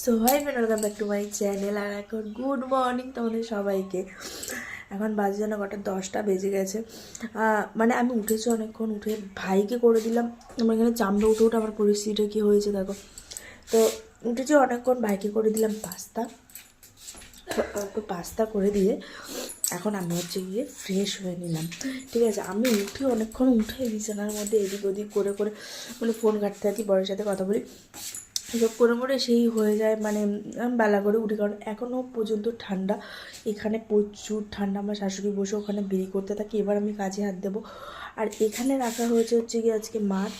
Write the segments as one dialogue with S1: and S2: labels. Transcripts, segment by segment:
S1: So hi friend, welcome back to my channel. আর এখন good morning তোমাদের সবাইকে। এখন বাজে যেন কটা 10টা বেজে গেছে। মানে আমি উঠেছি অনেকক্ষণ, উঠে ভাইকে করে দিলাম। আমার এখানে চামড়া উঠে উঠে আমার পরিস্থিতিটা কী হয়েছে দেখো। তো উঠেছি অনেকক্ষণ, ভাইকে করে দিলাম পাস্তা। একটু পাস্তা করে দিয়ে এখন আমি হচ্ছে গিয়ে ফ্রেশ হয়ে নিলাম। ঠিক আছে, আমি উঠে অনেকক্ষণ উঠে বিছানার মধ্যে এদিক ওদিক করে করে মানে ফোন ঘাটতে থাকি, বড়ের সাথে কথা বলি, সব করে করে সেই হয়ে যায়। মানে বেলা করে উঠি, কারণ এখনও পর্যন্ত ঠান্ডা, এখানে প্রচুর ঠান্ডা। আমার শাশুড়ি বসে ওখানে বিড়ি করতে থাকি। এবার আমি কাজে হাত দেবো। আর এখানে রাখা হয়েছে হচ্ছে কি আজকে মাছ,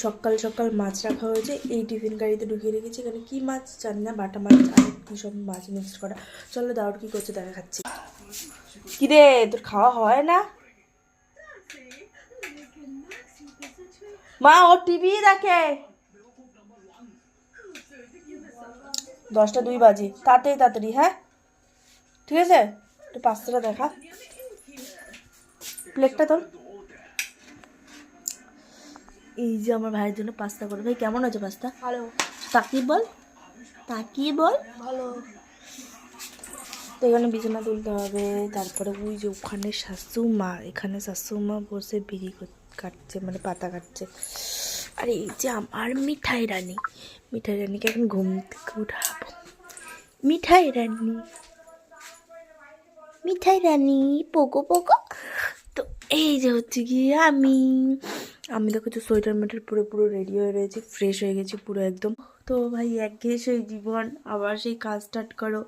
S1: সকাল সকাল মাছ রাখা হয়েছে, এই টিফিন গাড়িতে ঢুকিয়ে রেখেছি। এখানে কী মাছ জানি না, বাটা মাছ আর কী সব মাছ মিক্সড করা। চলো দাওয়ার কী করছে দেখা খাচ্ছি। কী রে, তোর খাওয়া হয় না? মা ও টিভি দেখে। 10টা 2 বাজে, তাড়াতাড়ি তাড়াতাড়ি, হ্যাঁ ঠিক আছে। একটু পাস্তাটা দেখা, প্লেটটা তোর। এই যে আমার ভাইয়ের জন্য পাস্তা করে। ভাই কেমন আছে পাস্তা? ভালো। তাকিয়ে বল, তাকিয়ে বল। ভালো। তো এখানে বিছানা তুলতে হবে, তারপরে ওই যে ওখানে শাশুমা, এখানে শাশুমা বসে বিড়ি কাটছে, মানে পাতা কাটছে। আর এই যে আমার মিঠাই রানী, মিঠাই রানীকে এখন ঘুম থেকে উঠাবো। মিঠাই রানী, মিঠাই রানী পোকো পোকো। তো এই যে হচ্ছে গিয়ে আমি দেখো তো সোয়েটার মেটার পুরো পুরো রেডি হয়ে রয়েছি, ফ্রেশ হয়ে গেছি পুরো একদম। তো ভাই একঘেয়ে সেই জীবন, আবার সেই কাজ স্টার্ট করো,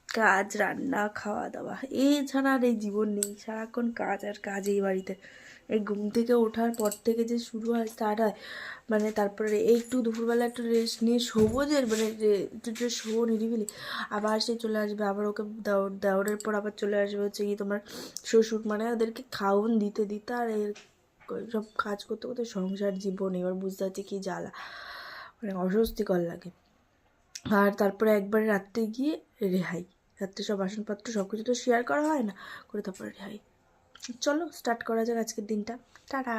S1: কাজ রান্না খাওয়া দাওয়া, এছাড়া আর এই জীবন নেই। সারাক্ষণ কাজ আর কাজ এই বাড়িতে। এই ঘুম থেকে ওঠার পর থেকে যে শুরু হয়, স্টার্ট হয়, মানে তারপরে একটু দুপুরবেলা একটু রেস্ট নিয়ে শোবো, যে মানে একটু শোবো নিরিবিলি, আবার সে চলে আসবে, আবার ওকে দেওয়ারের পর আবার চলে আসবে হচ্ছে কি তোমার শ্বশুর, মানে ওদেরকে খাওন দিতে দিতে আর এর সব কাজ করতে করতে সংসার জীবন এবার বুঝতে পারছি কি জ্বালা, মানে অস্বস্তিকর লাগে। আর তারপরে একবারে রাত্রে গিয়ে রেহাই, রাত্রে সব বাসনপত্র সব কিছু তো শেয়ার করা হয় না, করে তারপরে রেহাই। চলো স্টার্ট করা যাক আজকের দিনটা। টাটা।